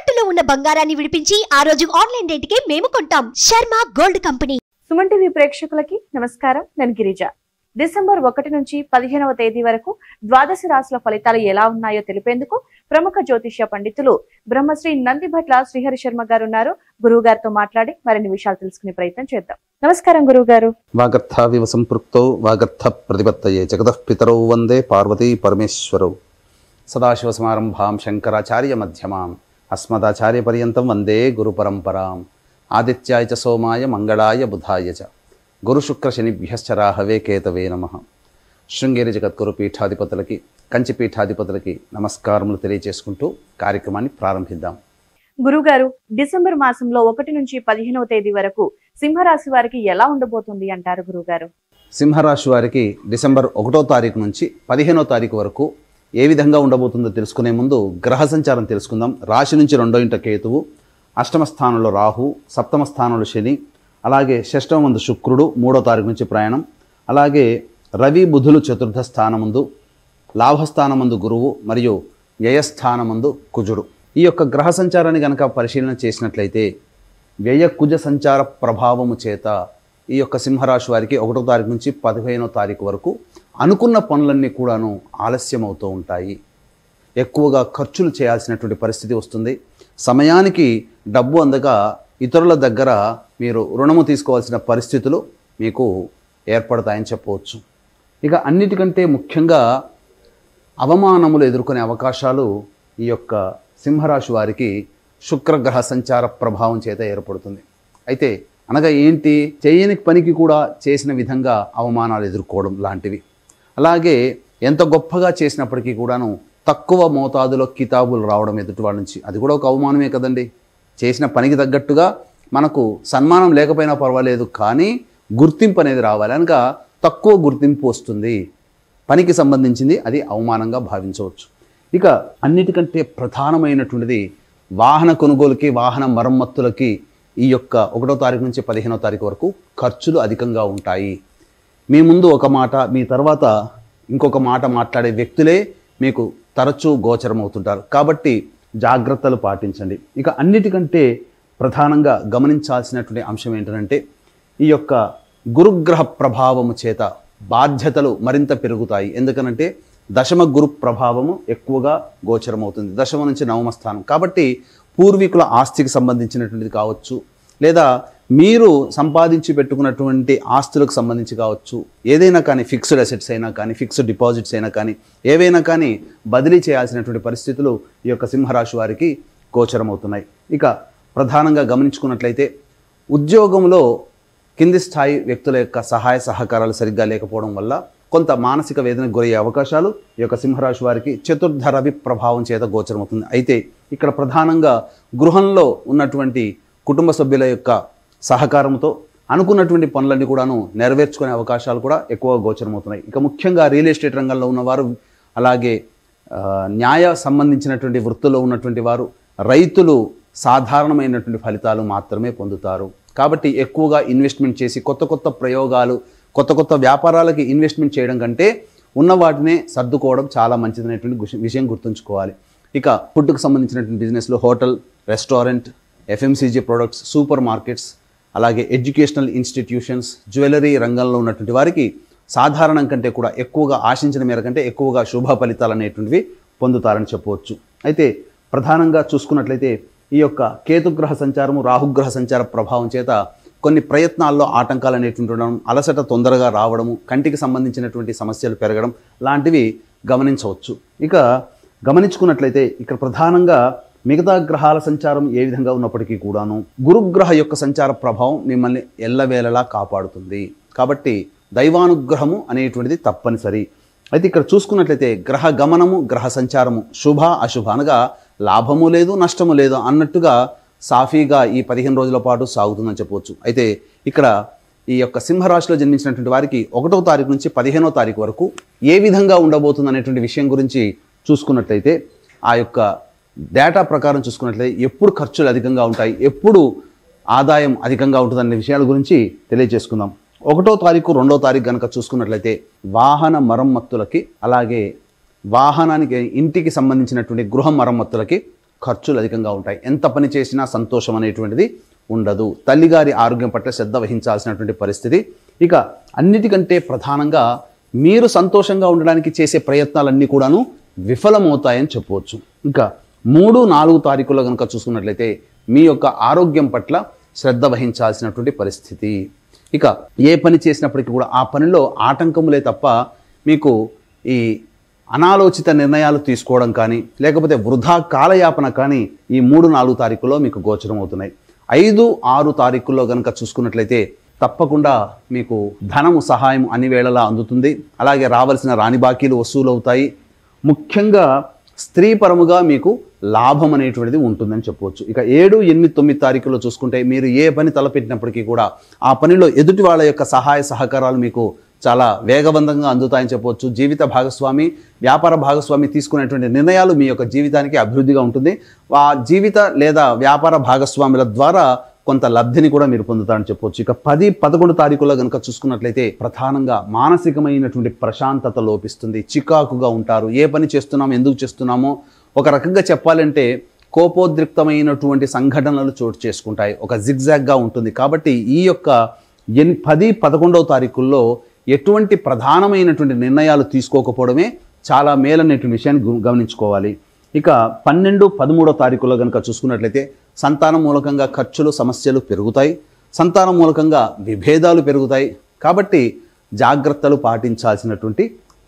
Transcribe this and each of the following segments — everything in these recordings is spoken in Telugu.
తాకట్టులో ఉన్న బంగారాన్ని విడిపించి ఆ రోజు ఆన్లైన్ రేటుకే మేము కొంటాం. Sharma gold company. Suman TV ప్రేక్షకులకి నమస్కారం. నేను గిరిజ. డిసెంబర్ 1 నుంచి 15వ తేదీ వరకు ద్వాదశ రాశుల ఫలితాలు ఎలా ఉన్నాయో తెలిపేందుకు ప్రముఖ జ్యోతిష్య పండితులు బ్రహ్మశ్రీ నందిభట్ల శ్రీహరి శర్మ గారు ఉన్నారు. గురువు గారితో మాట్లాడి మరిన్ని విషయాలు తెలుసుకునే ప్రయత్నం చేద్దాం. నమస్కారం గురువు గారు. వాగర్థావివ సంపృక్తౌ వాగర్థ ప్రతిపత్తయే జగతః పితరౌ వందే పార్వతీ పరమేశ్వరౌ సదాశివ సమారంభాం శంకరాచార్య మధ్యమాం అస్మదాచార్య పర్యంతం వందే గురు పరంపరాం ఆదిత్యాయ చ సోమాయ మంగళాయ బుధాయ చ గురు శుక్ర శనిభ్యశ్చ రాహవే కేతవే నమః. శృంగేరి జగద్గురు పీఠాధిపతులకి కంచి పీఠాధిపతులకి నమస్కారములు తెలియజేసుకుంటూ కార్యక్రమాన్ని ప్రారంభిద్దాం. గురుగారు, డిసెంబర్ మాసంలో 1 నుంచి 15వ తేదీ వరకు సింహరాశి వారికి ఎలా ఉండబోతుంది అంటారు గురుగారు? సింహరాశి వారికి డిసెంబర్ 1వ తారీఖు నుంచి 15వ తారీఖు వరకు ఏ విధంగా ఉండబోతుందో తెలుసుకునే ముందు గ్రహ సంచారం తెలుసుకుందాం. రాశి నుంచి 2వ ఇంట కేతువు, అష్టమ స్థానంలో రాహు, సప్తమ స్థానంలో శని, అలాగే షష్టమ ముందు శుక్రుడు 3వ తారీఖు నుంచి ప్రయాణం, అలాగే రవి బుధులు చతుర్థ స్థానముందు, లాభస్థానమందు గురువు మరియు వ్యయస్థానమందు కుజుడు. ఈ యొక్క గ్రహ సంచారాన్ని కనుక పరిశీలన చేసినట్లయితే వ్యయ కుజ సంచార ప్రభావము చేత ఈ యొక్క సింహరాశి వారికి 1వ తారీఖు నుంచి 15వ తారీఖు వరకు అనుకున్న పనులన్నీ కూడాను ఆలస్యం అవుతూ ఉంటాయి. ఎక్కువగా ఖర్చులు చేయాల్సినటువంటి పరిస్థితి వస్తుంది. సమయానికి డబ్బు అందక ఇతరుల దగ్గర మీరు రుణము తీసుకోవాల్సిన పరిస్థితులు మీకు ఏర్పడతాయని చెప్పవచ్చు. ఇక అన్నిటికంటే ముఖ్యంగా అవమానములు ఎదుర్కొనే అవకాశాలు ఈ యొక్క సింహరాశి వారికి శుక్రగ్రహ సంచార ప్రభావం చేత ఏర్పడుతుంది. అయితే అనగా ఏంటి? చేయని పనికి కూడా చేసిన విధంగా అవమానాలు ఎదుర్కోవడం లాంటివి. అలాగే ఎంత గొప్పగా చేసినప్పటికీ కూడాను తక్కువ మోతాదులో కితాబులు రావడం ఎదుటి వాళ్ళ నుంచి, అది కూడా ఒక అవమానమే కదండి. చేసిన పనికి తగ్గట్టుగా మనకు సన్మానం లేకపోయినా పర్వాలేదు, కానీ గుర్తింపు అనేది రావాలి. కనుక తక్కువ గుర్తింపు వస్తుంది, పనికి సంబంధించింది, అది అవమానంగా భావించవచ్చు. ఇక అన్నిటికంటే ప్రధానమైనటువంటిది వాహన కొనుగోలుకి, వాహన మరమ్మతులకి ఈ యొక్క 1వ తారీఖు నుంచి 15వ తారీఖు వరకు ఖర్చులు అధికంగా ఉంటాయి. మీ ముందు ఒక మాట, మీ తర్వాత ఇంకొక మాట మాట్లాడే వ్యక్తులే మీకు తరచూ గోచరమవుతుంటారు. కాబట్టి జాగ్రత్తలు పాటించండి. ఇక అన్నిటికంటే ప్రధానంగా గమనించాల్సినటువంటి అంశం ఏంటంటే ఈ యొక్క గురుగ్రహ ప్రభావము చేత బాధ్యతలు మరింత పెరుగుతాయి. ఎందుకనంటే దశమ గురు ప్రభావము ఎక్కువగా గోచరమవుతుంది, దశమ నుంచి 9వ స్థానం. కాబట్టి పూర్వీకుల ఆస్తికి సంబంధించినటువంటిది కావచ్చు, లేదా మీరు సంపాదించి పెట్టుకున్నటువంటి ఆస్తులకు సంబంధించి కావచ్చు, ఏదైనా కానీ ఫిక్స్డ్ అసెట్స్ అయినా కానీ, ఫిక్స్డ్ డిపాజిట్స్ అయినా కానీ, ఏవైనా కానీ బదిలీ చేయాల్సినటువంటి పరిస్థితులు ఈ యొక్క సింహరాశి వారికి గోచరమవుతున్నాయి. ఇక ప్రధానంగా గమనించుకున్నట్లయితే ఉద్యోగంలో కింది స్థాయి వ్యక్తుల యొక్క సహాయ సహకారాలు సరిగ్గా లేకపోవడం వల్ల కొంత మానసిక వేదనకు గురయ్యే అవకాశాలు ఈ యొక్క సింహరాశి వారికి చతుర్థ రవి ప్రభావం చేత గోచరమవుతుంది. అయితే ఇక్కడ ప్రధానంగా గృహంలో ఉన్నటువంటి కుటుంబ సభ్యుల యొక్క సహకారంతో అనుకున్నటువంటి పనులన్నీ కూడాను నెరవేర్చుకునే అవకాశాలు కూడా ఎక్కువగా గోచరమవుతున్నాయి. ఇక ముఖ్యంగా రియల్ ఎస్టేట్ రంగంలో ఉన్నవారు, అలాగే న్యాయ సంబంధించినటువంటి వృత్తుల్లో ఉన్నటువంటి వారు, రైతులు సాధారణమైనటువంటి ఫలితాలు మాత్రమే పొందుతారు. కాబట్టి ఎక్కువగా ఇన్వెస్ట్మెంట్ చేసి కొత్త కొత్త ప్రయోగాలు, కొత్త కొత్త వ్యాపారాలకి ఇన్వెస్ట్మెంట్ చేయడం కంటే ఉన్న వాటినే సర్దుకోవడం చాలా మంచిదనేటువంటి విషయం గుర్తుంచుకోవాలి. ఇక ఫుడ్కు సంబంధించినటువంటి బిజినెస్లో hotel, restaurant, FMCG products, super markets, అలాగే ఎడ్యుకేషనల్ ఇన్స్టిట్యూషన్స్, జ్యువెలరీ రంగంలో ఉన్నటువంటి వారికి సాధారణం కంటే కూడా ఎక్కువగా ఆశించిన మేర కంటే ఎక్కువగా శుభ ఫలితాలు అనేటువంటివి పొందుతారని చెప్పవచ్చు. అయితే ప్రధానంగా చూసుకున్నట్లయితే ఈ యొక్క కేతుగ్రహ సంచారము, రాహుగ్రహ సంచార ప్రభావం చేత కొన్ని ప్రయత్నాల్లో ఆటంకాలు అనేటువంటి ఉండడం, అలసట తొందరగా రావడము, కంటికి సంబంధించినటువంటి సమస్యలు పెరగడం లాంటివి గమనించవచ్చు. ఇక గమనించుకున్నట్లయితే ఇక్కడ ప్రధానంగా మిగతా గ్రహాల సంచారం ఏ విధంగా ఉన్నప్పటికీ కూడాను గురుగ్రహ యొక్క సంచార ప్రభావం మిమ్మల్ని ఎల్లవేళలా కాపాడుతుంది. కాబట్టి దైవానుగ్రహము అనేటువంటిది తప్పనిసరి. అయితే ఇక్కడ చూసుకున్నట్లయితే గ్రహ గమనము, గ్రహ సంచారము శుభ అశుభ అనగా లాభము లేదు నష్టము లేదు అన్నట్టుగా సాఫీగా ఈ 15 రోజుల పాటు సాగుతుందని చెప్పవచ్చు. అయితే ఇక్కడ ఈ యొక్క సింహరాశిలో జన్మించినటువంటి వారికి 1వ తారీఖు నుంచి 15వ తారీఖు వరకు ఏ విధంగా ఉండబోతుంది అనేటువంటి విషయం గురించి చూసుకున్నట్లయితే ఆ యొక్క డేటా ప్రకారం చూసుకున్నట్లయితే ఎప్పుడు ఖర్చులు అధికంగా ఉంటాయి, ఎప్పుడు ఆదాయం అధికంగా ఉంటుందనే విషయాల గురించి తెలియజేసుకుందాం. 1వ తారీఖు 2వ తారీఖు కనుక చూసుకున్నట్లయితే వాహన మరమ్మతులకి, అలాగే వాహనానికి ఇంటికి సంబంధించినటువంటి గృహ మరమ్మతులకి ఖర్చులు అధికంగా ఉంటాయి. ఎంత పని చేసినా సంతోషం అనేటువంటిది ఉండదు. తల్లిగారి ఆరోగ్యం పట్ల శ్రద్ధ వహించాల్సినటువంటి పరిస్థితి. ఇక అన్నిటికంటే ప్రధానంగా మీరు సంతోషంగా ఉండడానికి చేసే ప్రయత్నాలన్నీ కూడాను విఫలమవుతాయని చెప్పవచ్చు. ఇంకా 3, 4 తారీఖుల్లో కనుక చూసుకున్నట్లయితే మీ యొక్క ఆరోగ్యం పట్ల శ్రద్ధ వహించాల్సినటువంటి పరిస్థితి. ఇక ఏ పని చేసినప్పటికీ కూడా ఆ పనిలో ఆటంకములే తప్ప మీకు ఈ అనాలోచిత నిర్ణయాలు తీసుకోవడం కానీ లేకపోతే వృధా కాలయాపన కానీ ఈ 3, 4 తారీఖుల్లో మీకు గోచరం అవుతున్నాయి. 5, 6 తారీఖుల్లో కనుక చూసుకున్నట్లయితే తప్పకుండా మీకు ధనము సహాయం అన్ని వేళలా అందుతుంది. అలాగే రావాల్సిన రాని బాకీలు వసూలు అవుతాయి. ముఖ్యంగా స్త్రీపరముగా మీకు లాభం అనేటువంటిది ఉంటుందని చెప్పవచ్చు. ఇక 7, 8, 9 తారీఖుల్లో చూసుకుంటే మీరు ఏ పని తలపెట్టినప్పటికీ కూడా ఆ పనిలో ఎదుటి వాళ్ళ యొక్క సహాయ సహకారాలు మీకు చాలా వేగవంతంగా అందుతాయని చెప్పవచ్చు. జీవిత భాగస్వామి, వ్యాపార భాగస్వామి తీసుకునేటువంటి నిర్ణయాలు మీ యొక్క జీవితానికి అభివృద్ధిగా ఉంటుంది. ఆ జీవిత లేదా వ్యాపార భాగస్వాముల ద్వారా కొంత లబ్ధిని కూడా మీరు పొందుతారని చెప్పవచ్చు. ఇక 10, 11 తారీఖుల్లో కనుక చూసుకున్నట్లయితే ప్రధానంగా మానసికమైనటువంటి ప్రశాంతత లోపిస్తుంది. చికాకుగా ఉంటారు. ఏ పని చేస్తున్నామో ఎందుకు చేస్తున్నామో ఒక రకంగా చెప్పాలంటే కోపోద్రిక్తమైనటువంటి సంఘటనలు చోటు చేసుకుంటాయి. ఒక జిగ్జాగ్గా ఉంటుంది. కాబట్టి ఈ యొక్క 10, 11 తారీఖుల్లో ఎటువంటి ప్రధానమైనటువంటి నిర్ణయాలు తీసుకోకపోవడమే చాలా మేలనేటువంటి విషయాన్ని గమనించుకోవాలి. ఇక 12, 13 తారీఖుల్లో కనుక చూసుకున్నట్లయితే సంతానం మూలకంగా ఖర్చులు సమస్యలు పెరుగుతాయి. సంతానం మూలకంగా విభేదాలు పెరుగుతాయి. కాబట్టి జాగ్రత్తలు పాటించాల్సినటువంటి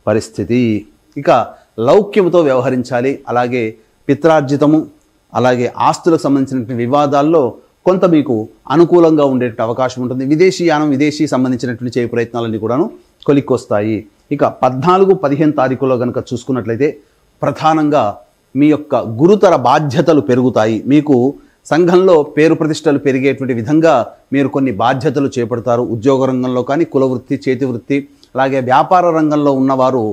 పరిస్థితి. ఇక లౌక్యముతో వ్యవహరించాలి. అలాగే పిత్రార్జితము అలాగే ఆస్తులకు సంబంధించినటువంటి వివాదాల్లో కొంత మీకు అనుకూలంగా ఉండే అవకాశం ఉంటుంది. విదేశీయానం విదేశీ సంబంధించినటువంటి చేయ ప్రయత్నాలన్నీ కూడాను కొలిక్కొస్తాయి. ఇక 14, 15 తారీఖుల్లో కనుక చూసుకున్నట్లయితే ప్రధానంగా మీ యొక్క గురుతర బాధ్యతలు పెరుగుతాయి. మీకు సంఘంలో పేరు ప్రతిష్టలు పెరిగేటువంటి విధంగా మీరు కొన్ని బాధ్యతలు చేపడతారు. ఉద్యోగ రంగంలో కానీ కులవృత్తి, చేతి వృత్తి అలాగే వ్యాపార రంగంలో ఉన్నవారు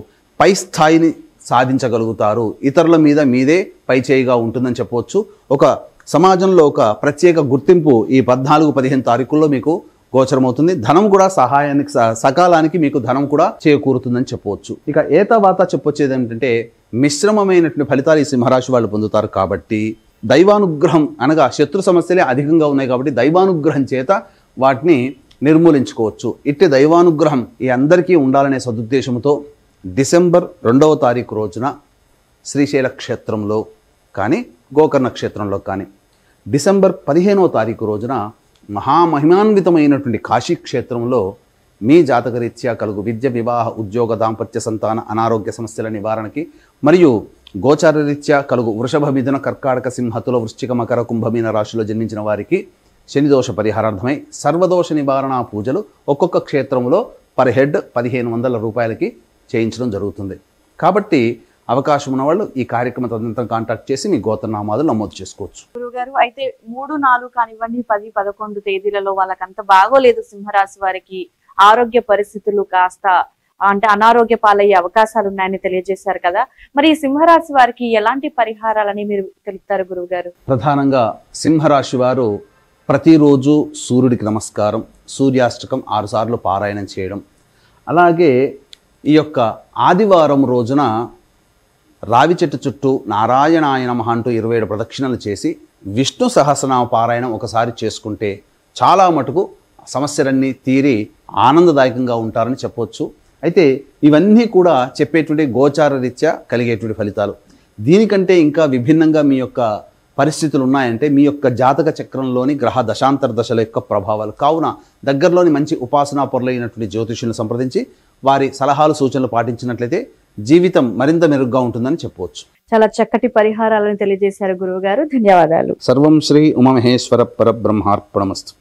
పై స్థాయిని సాధించగలుగుతారు. ఇతరుల మీద మీదే పై చేయిగా ఉంటుందని చెప్పవచ్చు. ఒక సమాజంలో ఒక ప్రత్యేక గుర్తింపు ఈ 14, 15 తారీఖుల్లో మీకు గోచరమవుతుంది. ధనం కూడా సకాలానికి మీకు ధనం కూడా చేకూరుతుందని చెప్పవచ్చు. ఇక ఏతవాత చెప్పొచ్చేది ఏంటంటే మిశ్రమమైనటువంటి ఫలితాలు ఈ సింహరాశి వాళ్ళు పొందుతారు. కాబట్టి దైవానుగ్రహం అనగా శత్రు సమస్యలే అధికంగా ఉన్నాయి కాబట్టి దైవానుగ్రహం చేత వాటిని నిర్మూలించుకోవచ్చు. ఇట్టి దైవానుగ్రహం ఈ అందరికీ ఉండాలనే సదుద్దేశంతో డిసెంబర్ 2వ తారీఖు రోజున శ్రీశైల క్షేత్రంలో కానీ గోకర్ణ క్షేత్రంలో కానీ డిసెంబర్ 15వ తారీఖు రోజున మహామహిమాన్వితమైనటువంటి కాశీ క్షేత్రంలో మీ జాతకరీత్యా కలుగు విద్య, వివాహ, ఉద్యోగ, దాంపత్య, సంతాన, అనారోగ్య సమస్యల నివారణకి మరియు గోచారరీత్యా కలుగు వృషభ, మిథున, కర్కాటక, సింహతుల, వృశ్చిక, మకర, కుంభమీన రాశిలో జన్మించిన వారికి శనిదోష పరిహారార్థమై సర్వదోష నివారణ పూజలు ఒక్కొక్క క్షేత్రంలో పర్ హెడ్ 1500 రూపాయలకి చేయించడం జరుగుతుంది. కాబట్టి అవకాశం ఉన్న వాళ్ళు ఈ కార్యక్రమం తదనంతరం కాంటాక్ట్ చేసి మీ గోత్రనామాలు నమోదు చేసుకోవచ్చు. గురుగారు, అయితే 3, 4 కానివ్వండి 10, 11 తేదీలలో వాళ్ళకంత బాగోలేదు సింహరాశి వారికి. ఆరోగ్య పరిస్థితులు కాస్త అంటే అనారోగ్య పాలయ్యే అవకాశాలు ఉన్నాయని తెలియజేశారు కదా. మరి ఈ సింహరాశి వారికి ఎలాంటి పరిహారాలని మీరు తెలుపుతారు గురువు గారు? ప్రధానంగా సింహరాశి వారు ప్రతిరోజు సూర్యుడికి నమస్కారం, సూర్యాష్టకం 6 సార్లు పారాయణం చేయడం, అలాగే ఈ యొక్క ఆదివారం రోజున రావి చెట్టు చుట్టూ నారాయణాయ నమః అంటూ 27 ప్రదక్షిణలు చేసి విష్ణు సహస్రనామ పారాయణం ఒకసారి చేసుకుంటే చాలా మటుకు సమస్యలన్నీ తీరి ఆనందదాయకంగా ఉంటారని చెప్పవచ్చు. అయితే ఇవన్నీ కూడా చెప్పేటువంటి గోచార రీత్యా కలిగేటువంటి ఫలితాలు. దీనికంటే ఇంకా విభిన్నంగా మీ యొక్క పరిస్థితులు ఉన్నాయంటే మీ యొక్క జాతక చక్రంలోని గ్రహ దశాంతర దశల యొక్క ప్రభావాలు. కావున దగ్గరలోని మంచి ఉపాసనా పొరలైనటువంటి జ్యోతిష్యులను సంప్రదించి వారి సలహాలు సూచనలు పాటించినట్లయితే జీవితం మరింత మెరుగ్గా ఉంటుందని చెప్పవచ్చు. చాలా చక్కటి పరిహారాలను తెలియజేశారు గురువు గారు. ధన్యవాదాలు. సర్వం శ్రీ ఉమామహేశ్వర పరబ్రహ్మార్పణమస్తు.